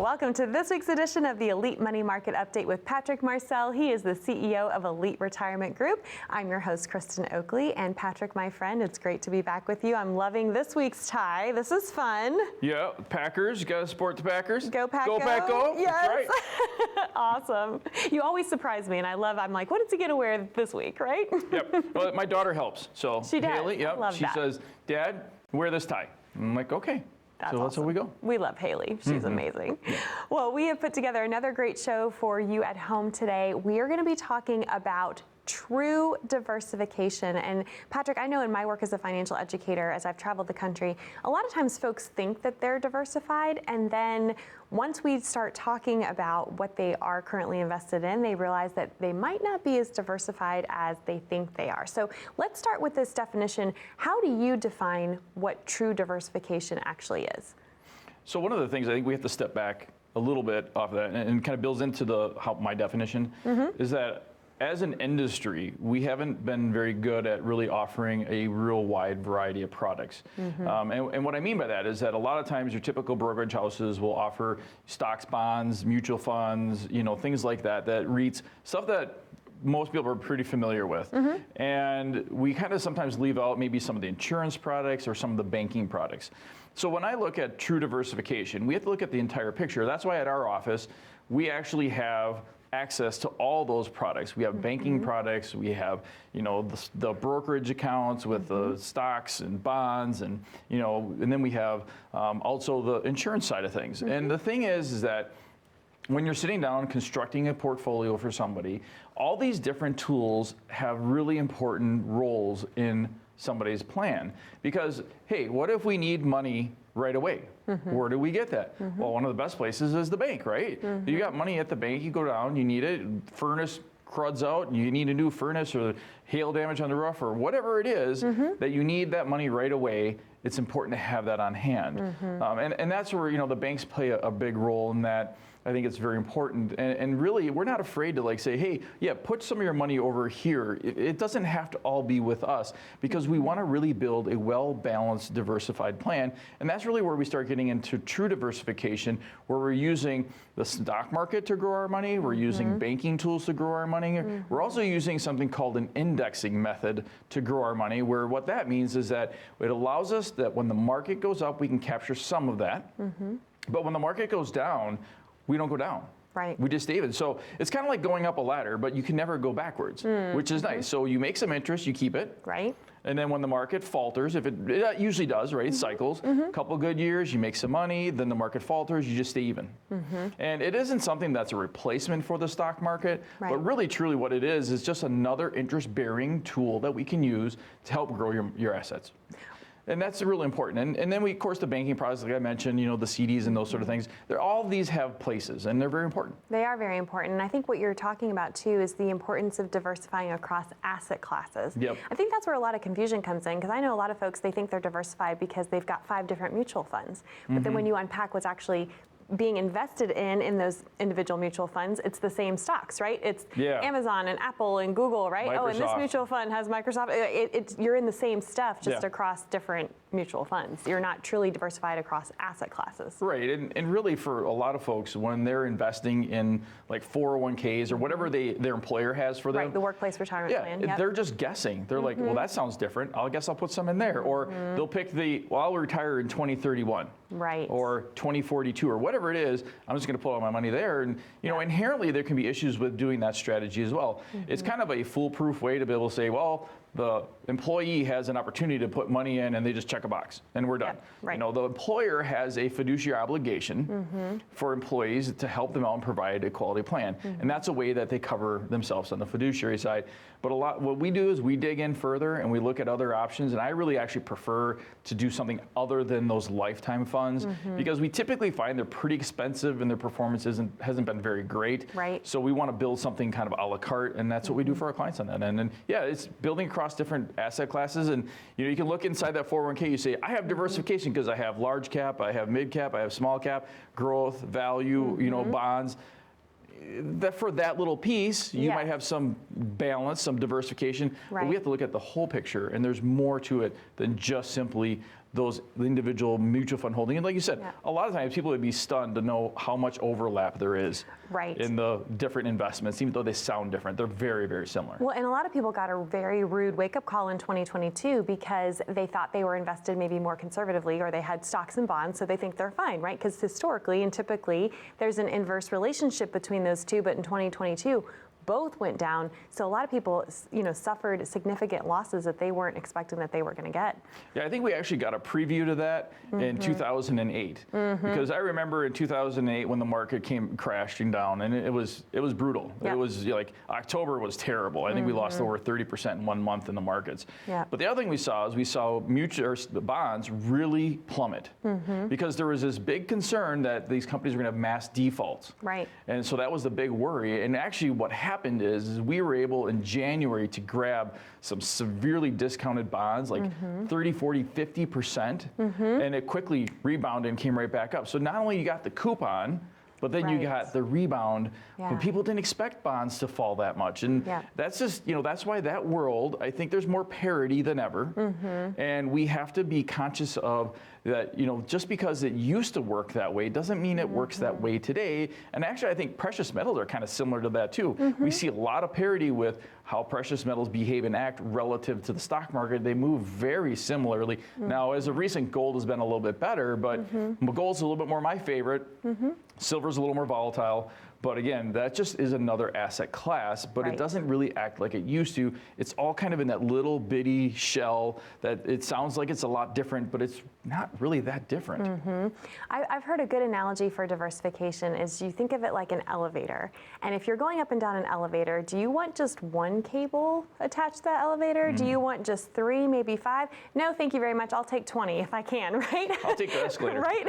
Welcome to this week's edition of the Elite Money Market Update with Patrick Marcel. He is the CEO of Elite Retirement Group. I'm your host, Kristen Oakley. And Patrick, my friend, it's great to be back with you. I'm loving this week's tie. This is fun. Yeah, Packers. You got to support the Packers. Go Pack Go. Pack Go. Yes. That's right. Awesome. You always surprise me, and I'm like, what is he going to wear this week, right? Yep. Well, my daughter helps. So she does. Haley, yep. Love she that. says, Dad, wear this tie. I'm like, okay. That's so that's awesome. how we go. We love Haley. She's amazing. Well, we have put together another great show for you at home today. We are going to be talking about true diversification. And Patrick, I know in my work as a financial educator, as I've traveled the country, a lot of times folks think that they're diversified. And then once we start talking about what they are currently invested in, they realize that they might not be as diversified as they think they are. So let's start with this definition. How do you define what true diversification actually is? So one of the things I think we have to step back a little bit off of that and kind of builds into my definition is that as an industry, we haven't been very good at really offering a real wide variety of products. And what I mean by that is that a lot of times your typical brokerage houses will offer stocks, bonds, mutual funds, things like that, REITs, stuff that most people are pretty familiar with. And we kind of sometimes leave out maybe some of the insurance products or some of the banking products. So when I look at true diversification, we have to look at the entire picture. That's why at our office, we actually have access to all those products. We have banking products, we have, the brokerage accounts with the stocks and bonds, and then we have also the insurance side of things. And the thing is that when you're sitting down constructing a portfolio for somebody, all these different tools have really important roles in somebody's plan. Because, hey, what if we need money right away? Where do we get that? Well, one of the best places is the bank, right? You got money at the bank, you go down, you need it, furnace cruds out, and you need a new furnace or hail damage on the roof or whatever it is that you need that money right away. It's important to have that on hand. And that's where, the banks play a big role in that. I think it's very important. And really, we're not afraid to say, hey, yeah, put some of your money over here. It doesn't have to all be with us because we want to really build a well-balanced, diversified plan. And that's really where we start getting into true diversification, where we're using the stock market to grow our money. We're using banking tools to grow our money. We're also using something called an indexing method to grow our money, where what that means is that it allows us that when the market goes up, we can capture some of that. But when the market goes down, we don't go down. Right. We just stay even. So it's kind of like going up a ladder, but you can never go backwards, which is nice. So you make some interest, you keep it. Right. And then when the market falters, if it usually does, right? It cycles. A couple good years, you make some money, then the market falters, you just stay even. And it isn't something that's a replacement for the stock market, but really truly what it is just another interest-bearing tool that we can use to help grow your assets. And that's really important. And then we, of course, the banking products, like I mentioned, the CDs and those sort of things, all of these have places, and they're very important. They are very important. And I think what you're talking about, too, is the importance of diversifying across asset classes. Yep. I think that's where a lot of confusion comes in, because I know a lot of folks, they think they're diversified because they've got 5 different mutual funds. But then when you unpack what's actually being invested in those individual mutual funds, it's the same stocks, right? It's Amazon and Apple and Google, right? Microsoft. Oh, and this mutual fund has Microsoft. You're in the same stuff, just across different mutual funds. You're not truly diversified across asset classes. Right, and really for a lot of folks, when they're investing in like 401ks or whatever their employer has for them. Right, the workplace retirement plan. Yeah, they're just guessing. They're like, well, that sounds different. I guess I'll put some in there. Or they'll pick I'll retire in 2031. Right. Or 2042 or whatever it is, I'm just going to put all my money there. And inherently there can be issues with doing that strategy as well. It's kind of a foolproof way to be able to say, well, the employee has an opportunity to put money in and they just check a box and we're done. Right. The employer has a fiduciary obligation for employees to help them out and provide a quality plan. And that's a way that they cover themselves on the fiduciary side. But what we do is we dig in further and we look at other options. And I really actually prefer to do something other than those lifetime funds because we typically find they're pretty expensive and their performance hasn't been very great. Right. So we want to build something kind of a la carte, and that's what we do for our clients on that end. And yeah, it's building across different asset classes. And you can look inside that 401k, you say, I have diversification because I have large cap, I have mid cap, I have small cap, growth, value, bonds. For that little piece, you might have some balance, some diversification, but we have to look at the whole picture, and there's more to it than just simply those individual mutual fund holding. And like you said, Yeah. a lot of times people would be stunned to know how much overlap there is Right. in the different investments, even though they sound different. They're very, very similar. Well, and a lot of people got a very rude wake-up call in 2022 because they thought they were invested maybe more conservatively, or they had stocks and bonds, so they think they're fine, right? Because historically and typically, there's an inverse relationship between those two, but in 2022, both went down. So a lot of people, suffered significant losses that they weren't expecting that they were going to get. Yeah, I think we actually got a preview to that in 2008, because I remember in 2008 when the market came crashing down, and it was brutal. Yep. It was like October was terrible. I think we lost over 30% in 1 month in the markets. Yep. But the other thing we saw is the bonds really plummet, because there was this big concern that these companies were going to have mass defaults. Right. And so that was the big worry. And actually what happened is we were able in January to grab some severely discounted bonds, like 30, 40, 50%, and it quickly rebounded and came right back up. So not only you got the coupon, but then you Right. got the rebound. Yeah. But people didn't expect bonds to fall that much. And Yeah. that's just, that's why that world, I think there's more parity than ever. And we have to be conscious of that, just because it used to work that way doesn't mean it works that way today. And actually, I think precious metals are kind of similar to that too. We see a lot of parity with how precious metals behave and act relative to the stock market. They move very similarly. Now, as of recent, gold has been a little bit better, but gold's a little bit more my favorite. Silver's a little more volatile. But again, that just is another asset class, but Right. it doesn't really act like it used to. It's all kind of in that little bitty shell that it sounds like it's a lot different, but it's not really that different. I've heard a good analogy for diversification is you think of it like an elevator. And if you're going up and down an elevator, do you want just one cable attached to that elevator? Do you want just 3, maybe 5? No, thank you very much. I'll take 20 if I can, right? I'll take the escalator. Right?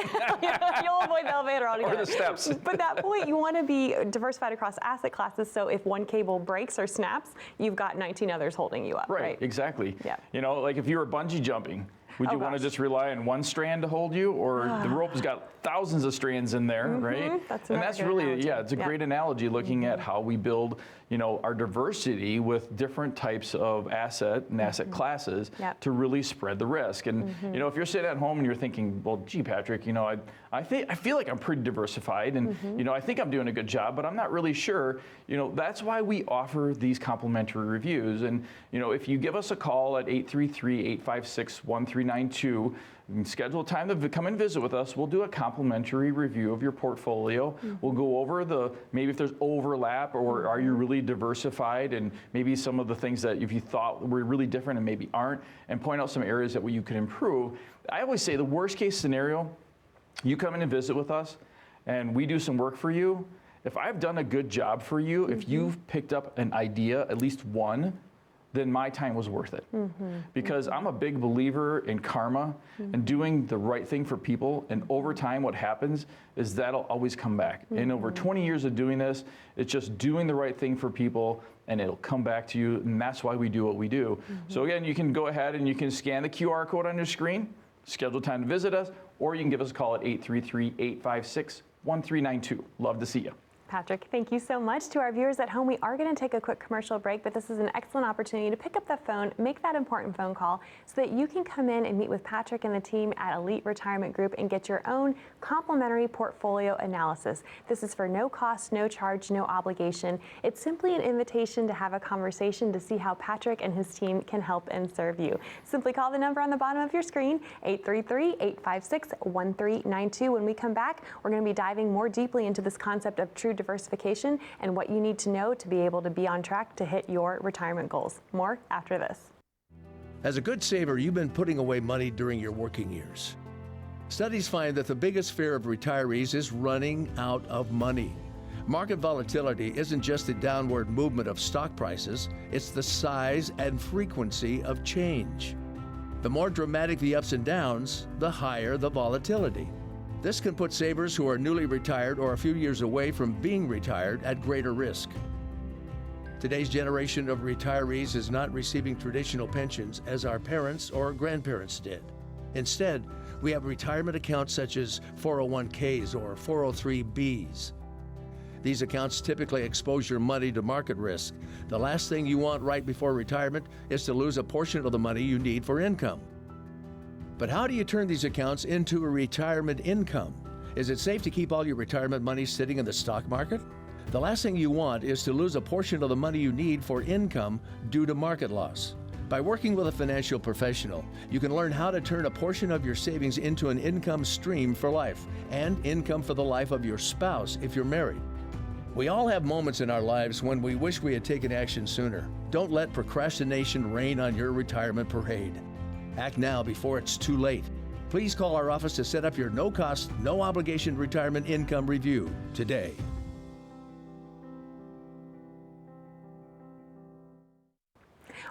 You'll avoid the elevator altogether. Or the steps. But that point, you want to be diversified across asset classes, so if one cable breaks or snaps, you've got 19 others holding you up, right? Exactly. Yeah. Like if you were bungee jumping, would you want to gosh. just rely on one strand to hold you, or the rope's got thousands of strands in there, right? That's and another that's good really, analogy. it's a Yeah. great analogy looking at how we build, our diversity with different types of asset and asset classes Yep. to really spread the risk. And if you're sitting at home and you're thinking, well, gee, Patrick, I feel like I'm pretty diversified, and I think I'm doing a good job, but I'm not really sure. That's why we offer these complimentary reviews. And if you give us a call at 833-856-1392. And schedule a time to come and visit with us. We'll do a complimentary review of your portfolio. We'll go over maybe if there's overlap, or are you really diversified, and maybe some of the things that if you thought were really different and maybe aren't, and point out some areas that you could improve. I always say the worst case scenario, you come in and visit with us and we do some work for you. If I've done a good job for you, if you've picked up an idea, at least one, then my time was worth it. Because I'm a big believer in karma and doing the right thing for people. And over time, what happens is that'll always come back. And over 20 years of doing this, it's just doing the right thing for people, and it'll come back to you. And that's why we do what we do. So again, you can go ahead and you can scan the QR code on your screen, schedule time to visit us, or you can give us a call at 833-856-1392. Love to see you. Patrick, thank you so much. To our viewers at home, we are going to take a quick commercial break, but this is an excellent opportunity to pick up the phone, make that important phone call so that you can come in and meet with Patrick and the team at Elite Retirement Group and get your own complimentary portfolio analysis. This is for no cost, no charge, no obligation. It's simply an invitation to have a conversation to see how Patrick and his team can help and serve you. Simply call the number on the bottom of your screen, 833-856-1392. When we come back, we're going to be diving more deeply into this concept of true diversification and what you need to know to be able to be on track to hit your retirement goals. More after this. As a good saver, you've been putting away money during your working years. Studies find that the biggest fear of retirees is running out of money. Market volatility isn't just the downward movement of stock prices, it's the size and frequency of change. The more dramatic the ups and downs, the higher the volatility. This can put savers who are newly retired or a few years away from being retired at greater risk. Today's generation of retirees is not receiving traditional pensions as our parents or grandparents did. Instead, we have retirement accounts such as 401ks or 403bs. These accounts typically expose your money to market risk. The last thing you want right before retirement is to lose a portion of the money you need for income. But how do you turn these accounts into a retirement income? Is it safe to keep all your retirement money sitting in the stock market? The last thing you want is to lose a portion of the money you need for income due to market loss. By working with a financial professional, you can learn how to turn a portion of your savings into an income stream for life and income for the life of your spouse if you're married. We all have moments in our lives when we wish we had taken action sooner. Don't let procrastination reign on your retirement parade. Act now before it's too late. Please call our office to set up your no-cost, no-obligation retirement income review today.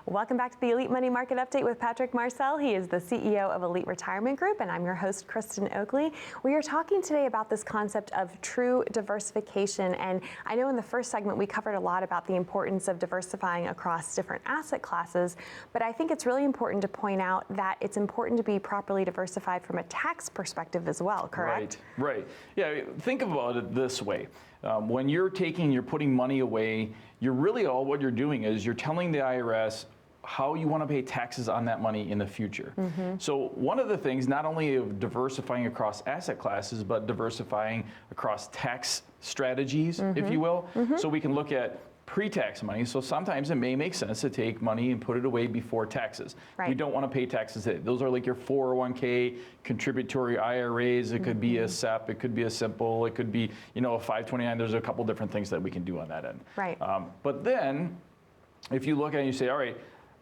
Welcome back to the Elite Money Market Update with Patrick Marcel. He is the CEO of Elite Retirement Group, and I'm your host, Kristen Oakley. We are talking today about this concept of true diversification, and I know in the first segment we covered a lot about the importance of diversifying across different asset classes, but I think it's really important to point out that it's important to be properly diversified from a tax perspective as well, correct? Right. Yeah, think about it this way. When you're putting money away, you're really what you're doing is you're telling the IRS how you want to pay taxes on that money in the future. So one of the things, not only of diversifying across asset classes, but diversifying across tax strategies, if you will. So we can look at pre-tax money. So sometimes it may make sense to take money and put it away before taxes. Right. You don't want to pay taxes today. Those are like your 401k, contributory IRAs. It could be a SEP, it could be a simple, it could be, a 529. There's a couple different things that we can do on that end. Right. But then if you look at it and you say, all right,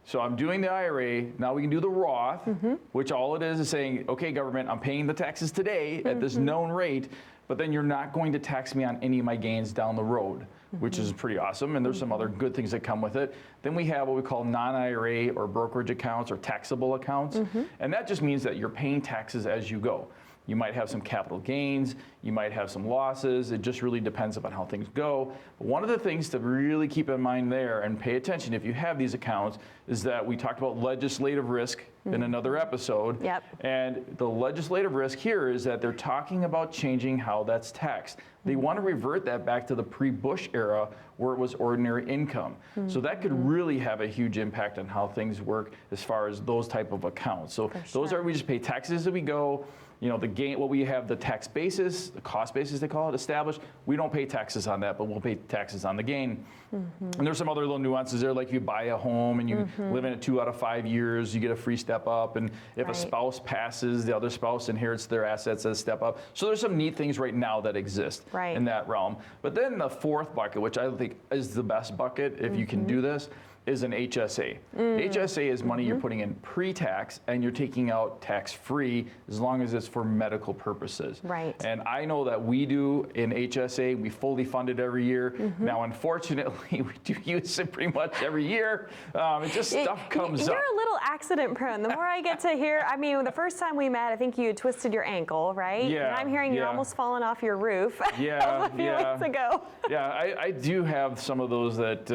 so I'm doing the IRA, now we can do the Roth, which all it is saying, okay, government, I'm paying the taxes today at this known rate, but then you're not going to tax me on any of my gains down the road, which is pretty awesome. And there's some other good things that come with it. Then we have what we call non-IRA or brokerage accounts or taxable accounts. And that just means that you're paying taxes as you go. You might have some capital gains, you might have some losses. It just really depends upon how things go. But one of the things to really keep in mind there and pay attention if you have these accounts is that we talked about legislative risk in another episode. Yep. And the legislative risk here is that they're talking about changing how that's taxed. They want to revert that back to the pre-Bush era where it was ordinary income. So that could really have a huge impact on how things work as far as those type of accounts. So those are, we just pay taxes as we go. The gain, what we have the tax basis, the cost basis they call it, established. We don't pay taxes on that, but we'll pay taxes on the gain. And there's some other little nuances there, like if you buy a home and you live in it 2 out of 5 years, you get a free step up. And if a spouse passes, the other spouse inherits their assets as step up. So there's some neat things right now that exist in that realm. But then the fourth bucket, which I think is the best bucket, if you can do this, is an HSA. HSA is money you're putting in pre-tax and you're taking out tax-free as long as it's for medical purposes. Right. And I know that we do in HSA, we fully fund it every year. Now, unfortunately, we do use it pretty much every year. It just stuff comes up. You're a little accident prone. The more I get to hear, the first time we met, I think you had twisted your ankle, right? Yeah. And I'm hearing you're almost falling off your roof a few weeks ago. Yeah, I do have some of those that,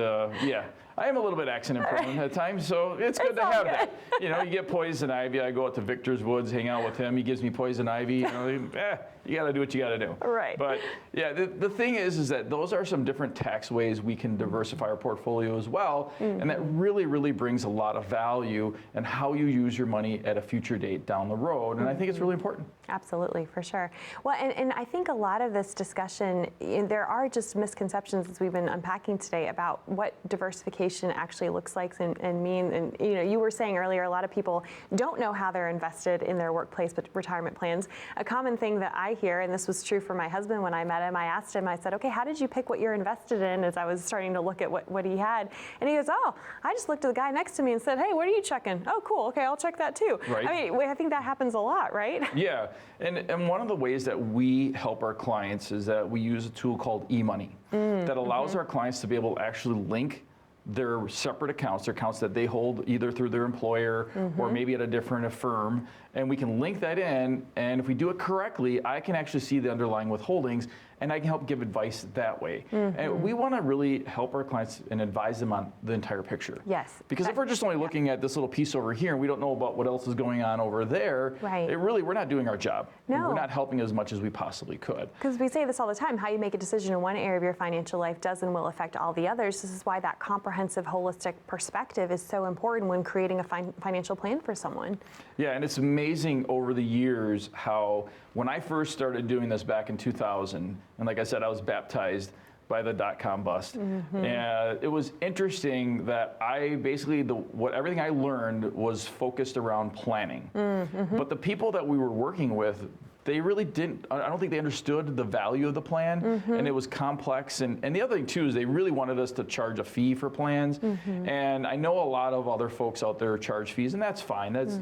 I am a little bit accident prone at times, so it's good to have that. You get poison ivy. I go out to Victor's Woods, hang out with him. He gives me poison ivy. You got to do what you got to do. Right. But yeah, the thing is that those are some different tax ways we can diversify our portfolio as well, and that really, really brings a lot of value in how you use your money at a future date down the road, and I think it's really important. Absolutely, for sure. Well, and I think a lot of this discussion, there are just misconceptions as we've been unpacking today about what diversification actually looks like and mean. And you were saying earlier, a lot of people don't know how they're invested in their workplace but retirement plans. A common thing that I hear, and this was true for my husband when I met him, I asked him, I said, okay, how did you pick what you're invested in, as I was starting to look at what he had. And he goes, oh, I just looked at the guy next to me and said, hey, what are you checking? Oh, cool, okay, I'll check that too. Right. I think that happens a lot, right? Yeah, and one of the ways that we help our clients is that we use a tool called eMoney that allows our clients to be able to actually link their separate accounts, their accounts that they hold either through their employer or maybe at a different firm, and we can link that in, and if we do it correctly, I can actually see the underlying withholdings and I can help give advice that way. And we want to really help our clients and advise them on the entire picture. Yes. Because if we're just only looking at this little piece over here and we don't know about what else is going on over there, we're not doing our job. No. We're not helping as much as we possibly could. Because we say this all the time, how you make a decision in one area of your financial life does and will affect all the others. This is why that comprehensive, holistic perspective is so important when creating a financial plan for someone. Yeah, and it's amazing over the years how when I first started doing this back in 2000, and like I said, I was baptized by the dot-com bust. And it was interesting that I basically, everything I learned was focused around planning. But the people that we were working with, they really didn't, I don't think they understood the value of the plan, and it was complex. And the other thing too is they really wanted us to charge a fee for plans. And I know a lot of other folks out there charge fees, and that's fine. That's,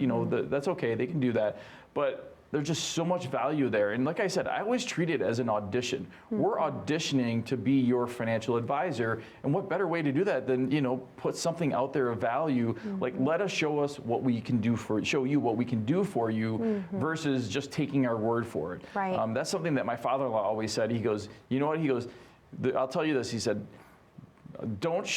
that's okay, they can do that. But there's just so much value there. And like I said, I always treat it as an audition. We're auditioning to be your financial advisor. And what better way to do that than, put something out there of value, like let us show you what we can do for you versus just taking our word for it. Right. That's something that my father-in-law always said. He goes, you know what? He goes, I'll tell you this. He said, don't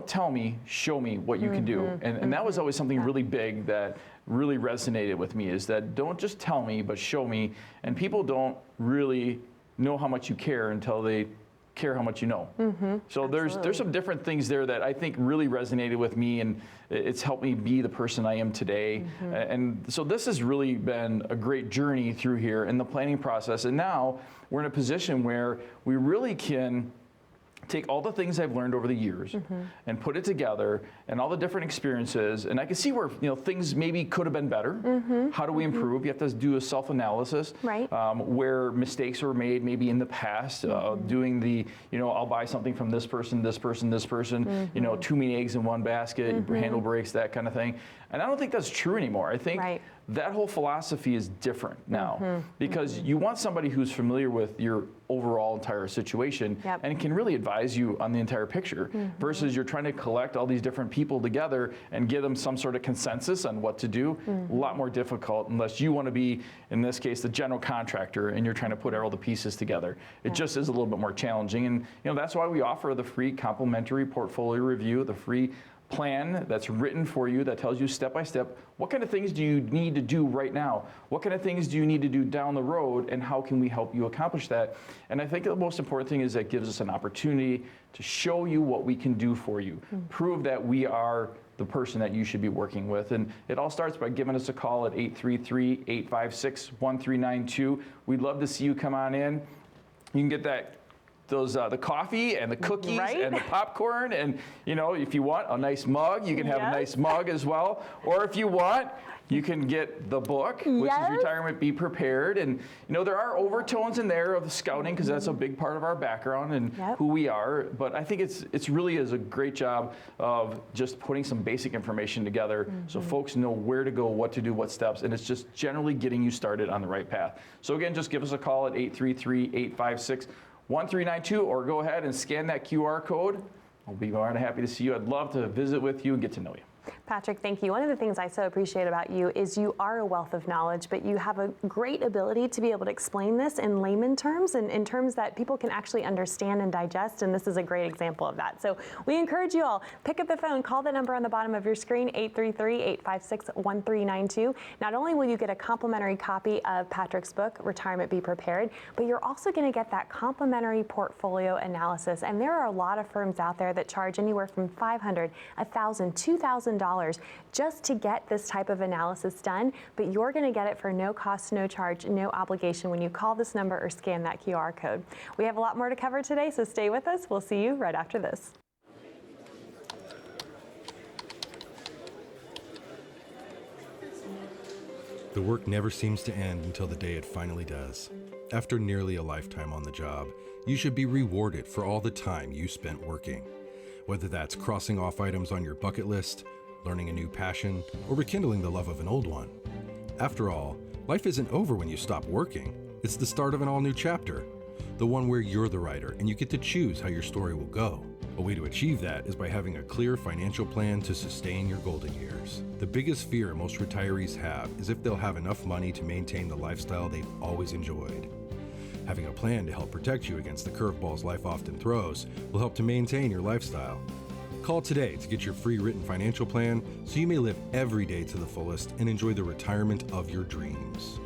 tell me, show me what you can do. And that was always something really big that really resonated with me, is that don't just tell me, but show me. And people don't really know how much you care until they care how much you know. So there's some different things there that I think really resonated with me, and it's helped me be the person I am today. And so this has really been a great journey through here in the planning process. And now we're in a position where we really can take all the things I've learned over the years and put it together, and all the different experiences, and I can see where things maybe could have been better. How do we improve? You have to do a self-analysis, where mistakes were made maybe in the past, doing the, I'll buy something from this person, too many eggs in one basket, handle breaks, that kind of thing. And I don't think that's true anymore. I think that whole philosophy is different now, because you want somebody who's familiar with your overall entire situation and can really advise you on the entire picture, versus you're trying to collect all these different people together and give them some sort of consensus on what to do. A lot more difficult unless you want to be, in this case, the general contractor, and you're trying to put all the pieces together. It just is a little bit more challenging. And that's why we offer the free complimentary portfolio review, the free plan that's written for you that tells you step by step what kind of things do you need to do right now, what kind of things do you need to do down the road, and how can we help you accomplish that. And I think the most important thing is that it gives us an opportunity to show you what we can do for you, prove that we are the person that you should be working with. And it all starts by giving us a call at 833-856-1392. We'd love to see you come on in. You can get the coffee and the cookies and the popcorn, and if you want a nice mug, you can have a nice mug as well. Or if you want, you can get the book, which is Retirement Be Prepared. And there are overtones in there of the scouting, because that's a big part of our background and who we are. But I think it's really is a great job of just putting some basic information together so folks know where to go, what to do, what steps, and it's just generally getting you started on the right path. So again, just give us a call at 833-856-1392, or go ahead and scan that QR code. I'll be more than happy to see you. I'd love to visit with you and get to know you. Patrick, thank you. One of the things I so appreciate about you is you are a wealth of knowledge, but you have a great ability to be able to explain this in layman terms and in terms that people can actually understand and digest, and this is a great example of that. So we encourage you all, pick up the phone, call the number on the bottom of your screen, 833-856-1392. Not only will you get a complimentary copy of Patrick's book, Retirement Be Prepared, but you're also going to get that complimentary portfolio analysis. And there are a lot of firms out there that charge anywhere from $500, $1,000, $2,000 just to get this type of analysis done, but you're going to get it for no cost, no charge, no obligation when you call this number or scan that QR code. We have a lot more to cover today, so stay with us. We'll see you right after this. The work never seems to end until the day it finally does. After nearly a lifetime on the job, you should be rewarded for all the time you spent working. Whether that's crossing off items on your bucket list, learning a new passion, or rekindling the love of an old one. After all, life isn't over when you stop working. It's the start of an all-new chapter, the one where you're the writer and you get to choose how your story will go. A way to achieve that is by having a clear financial plan to sustain your golden years. The biggest fear most retirees have is if they'll have enough money to maintain the lifestyle they've always enjoyed. Having a plan to help protect you against the curveballs life often throws will help to maintain your lifestyle. Call today to get your free written financial plan so you may live every day to the fullest and enjoy the retirement of your dreams.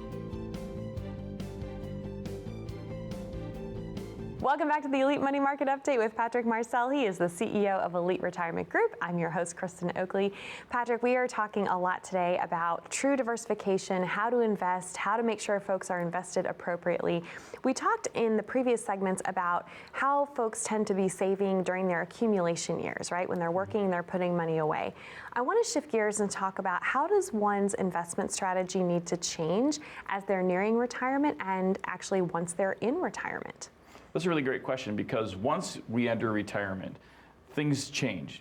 Welcome back to the Elite Money Market Update with Patrick Marcel. He is the CEO of Elite Retirement Group. I'm your host, Kristen Oakley. Patrick, we are talking a lot today about true diversification, how to invest, how to make sure folks are invested appropriately. We talked in the previous segments about how folks tend to be saving during their accumulation years, right? When they're working, they're putting money away. I want to shift gears and talk about how does one's investment strategy need to change as they're nearing retirement and actually once they're in retirement? That's a really great question, because once we enter retirement, things change.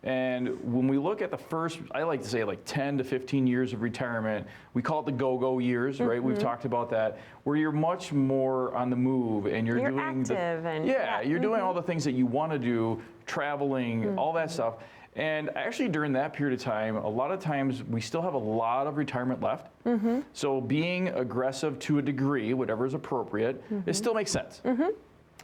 And when we look at the first, I like to say like 10 to 15 years of retirement, we call it the go-go years, right? We've talked about that, where you're much more on the move and you're doing active you're doing all the things that you want to do, traveling, all that stuff. And actually during that period of time, a lot of times we still have a lot of retirement left. So being aggressive to a degree, whatever is appropriate, it still makes sense.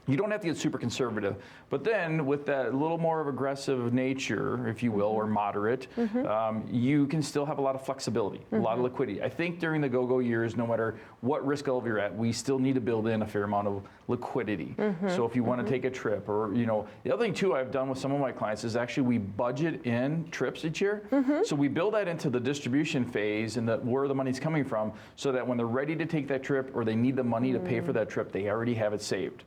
You don't have to get super conservative, but then with that little more of aggressive nature, if you will, or moderate, you can still have a lot of flexibility, a lot of liquidity. I think during the go-go years, no matter what risk level you're at, we still need to build in a fair amount of liquidity. So if you want to take a trip, or the other thing too I've done with some of my clients is actually we budget in trips each year. So we build that into the distribution phase and where the money's coming from, so that when they're ready to take that trip or they need the money to pay for that trip, they already have it saved.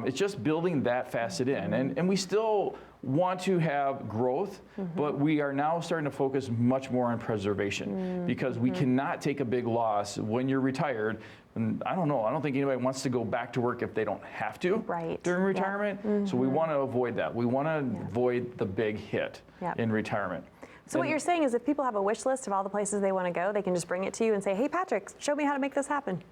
It's just building that facet in. And we still want to have growth, but we are now starting to focus much more on preservation, because we cannot take a big loss when you're retired. And I don't think anybody wants to go back to work if they don't have to during retirement. So we want to avoid that. We want to avoid the big hit in retirement. So what you're saying is if people have a wish list of all the places they want to go, they can just bring it to you and say, hey, Patrick, show me how to make this happen.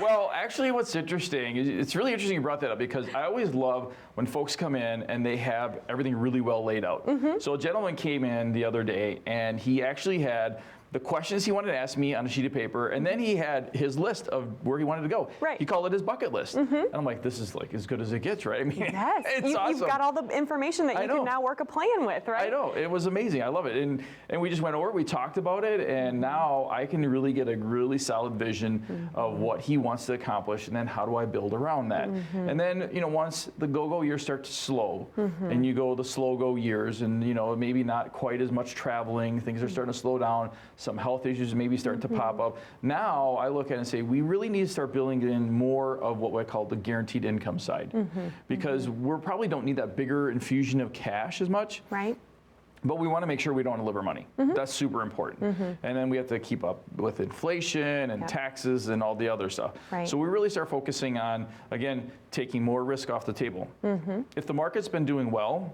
Well, actually, what's interesting, it's really interesting you brought that up, because I always love when folks come in and they have everything really well laid out. So a gentleman came in the other day and he actually had the questions he wanted to ask me on a sheet of paper, and then he had his list of where he wanted to go. He called it his bucket list. And I'm like, this is like as good as it gets, right? I mean, it's awesome. You've got all the information that you can now work a plan with, right? I know, it was amazing. I love it. And we just went over, we talked about it, and now I can really get a really solid vision of what he wants to accomplish, and then how do I build around that? And then, once the go-go years start to slow, and you go the slow-go years, and maybe not quite as much traveling, things are starting to slow down, some health issues maybe starting to pop up. Now I look at it and say, we really need to start building in more of what I call the guaranteed income side, because we probably don't need that bigger infusion of cash as much. But we want to make sure we don't deliver money. That's super important. And then we have to keep up with inflation and taxes and all the other stuff. So we really start focusing on, again, taking more risk off the table. If the market's been doing well,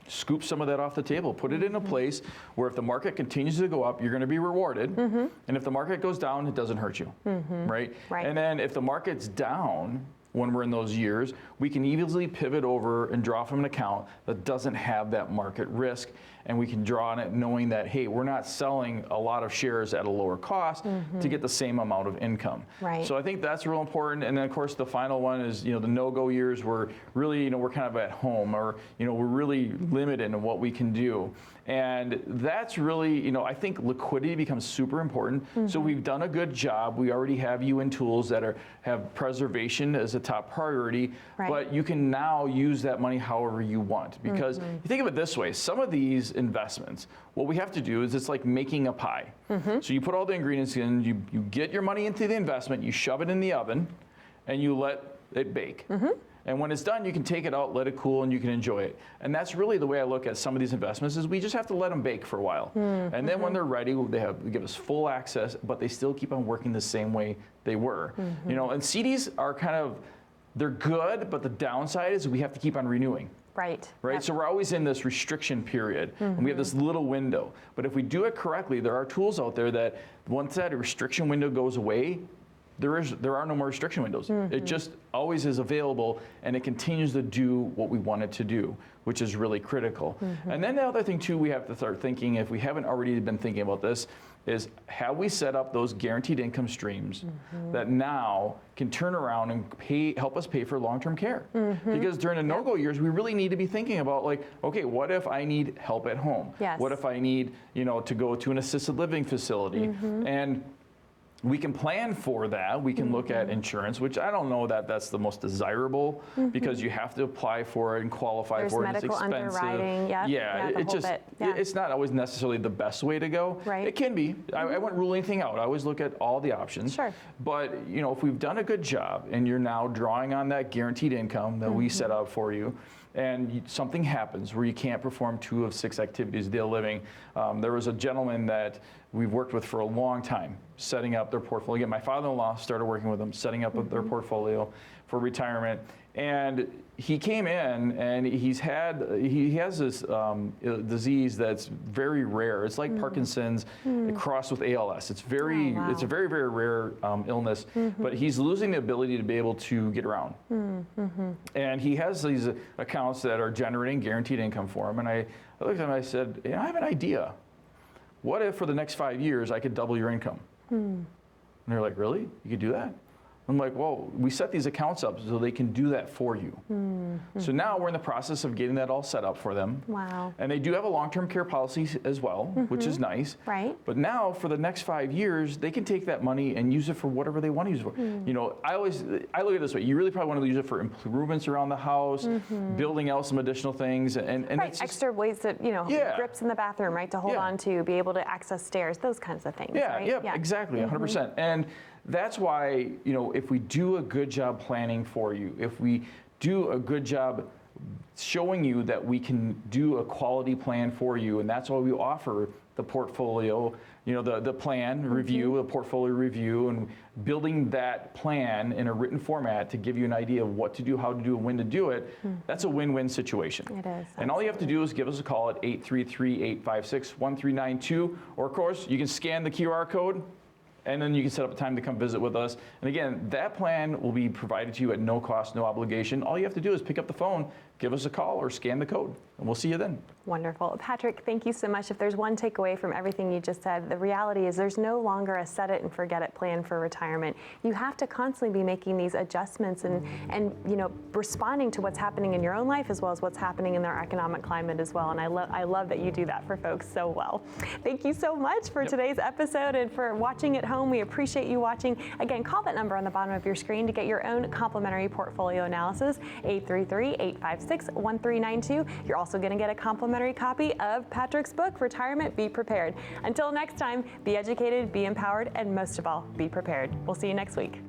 scoop some of that off the table, put it in a place where if the market continues to go up, you're going to be rewarded. And if the market goes down, it doesn't hurt you, right? And then if the market's down, when we're in those years, we can easily pivot over and draw from an account that doesn't have that market risk, and we can draw on it knowing that, hey, we're not selling a lot of shares at a lower cost to get the same amount of income. So I think that's real important. And then of course the final one is, the no-go years where really, we're kind of at home, or, we're really limited in what we can do. And that's really, I think liquidity becomes super important. So we've done a good job. We already have you in tools that have preservation as a top priority, but you can now use that money however you want. Because you think of it this way, some of these investments, what we have to do is it's like making a pie. So you put all the ingredients in, you get your money into the investment, you shove it in the oven, and you let it bake. And when it's done, you can take it out, let it cool, and you can enjoy it. And that's really the way I look at some of these investments, is we just have to let them bake for a while. And then when they're ready, they give us full access, but they still keep on working the same way they were. And CDs are they're good, but the downside is we have to keep on renewing. Right. So we're always in this restriction period, and we have this little window. But if we do it correctly, there are tools out there that once that restriction window goes away, there are no more restriction windows. It just always is available, and it continues to do what we want it to do, which is really critical. And then the other thing too we have to start thinking, if we haven't already been thinking about this, is have we set up those guaranteed income streams that now can turn around and help us pay for long-term care? Because during the no-go years, we really need to be thinking about like, okay, what if I need help at home? Yes. What if I need, to go to an assisted living facility? And we can plan for that. We can look at insurance, which I don't know that that's the most desirable because you have to apply for it and qualify There's for it. It's medical expensive. underwriting. Yeah, the it whole just bit. Yeah. it's not always necessarily the best way to go. Right. It can be. I wouldn't rule anything out. I always look at all the options. Sure. But if we've done a good job and you're now drawing on that guaranteed income that we set up for you, and something happens where you can't perform 2 of 6 activities of daily living. There was a gentleman that we've worked with for a long time, setting up their portfolio. Again, my father-in-law started working with them, setting up their portfolio for retirement. And he came in and he has this disease that's very rare. It's like Parkinson's crossed with ALS. It's it's a very, very rare illness, but he's losing the ability to be able to get around. And he has these accounts that are generating guaranteed income for him. And I looked at him and I said, I have an idea. What if for the next 5 years I could double your income? And they're like, really? You could do that? I'm like, well, we set these accounts up so they can do that for you. So now we're in the process of getting that all set up for them. Wow. And they do have a long-term care policy as well, which is nice. Right. But now for the next 5 years, they can take that money and use it for whatever they want to use it for. I look at it this way. You really probably want to use it for improvements around the house, building out some additional things. And Right, it's extra ways to, grips in the bathroom, right, to hold on to, be able to access stairs, those kinds of things, right? Yeah, exactly, 100%. And that's why, if we do a good job planning for you, if we do a good job showing you that we can do a quality plan for you, and that's why we offer the portfolio, the plan review, the portfolio review, and building that plan in a written format to give you an idea of what to do, how to do, and when to do it, that's a win-win situation. It is. And all you have to do is give us a call at 833-856-1392, or of course, you can scan the QR code, and then you can set up a time to come visit with us. And again, that plan will be provided to you at no cost, no obligation. All you have to do is pick up the phone, give us a call, or scan the code, and we'll see you then. Wonderful. Patrick, thank you so much. If there's one takeaway from everything you just said, the reality is there's no longer a set it and forget it plan for retirement. You have to constantly be making these adjustments and responding to what's happening in your own life as well as what's happening in their economic climate as well. And I love that you do that for folks so well. Thank you so much for today's episode and for watching at home. We appreciate you watching. Again, call that number on the bottom of your screen to get your own complimentary portfolio analysis, 833-856-1392. You're also going to get a complimentary copy of Patrick's book, Retirement Be Prepared. Until next time, be educated, be empowered, and most of all, be prepared. We'll see you next week.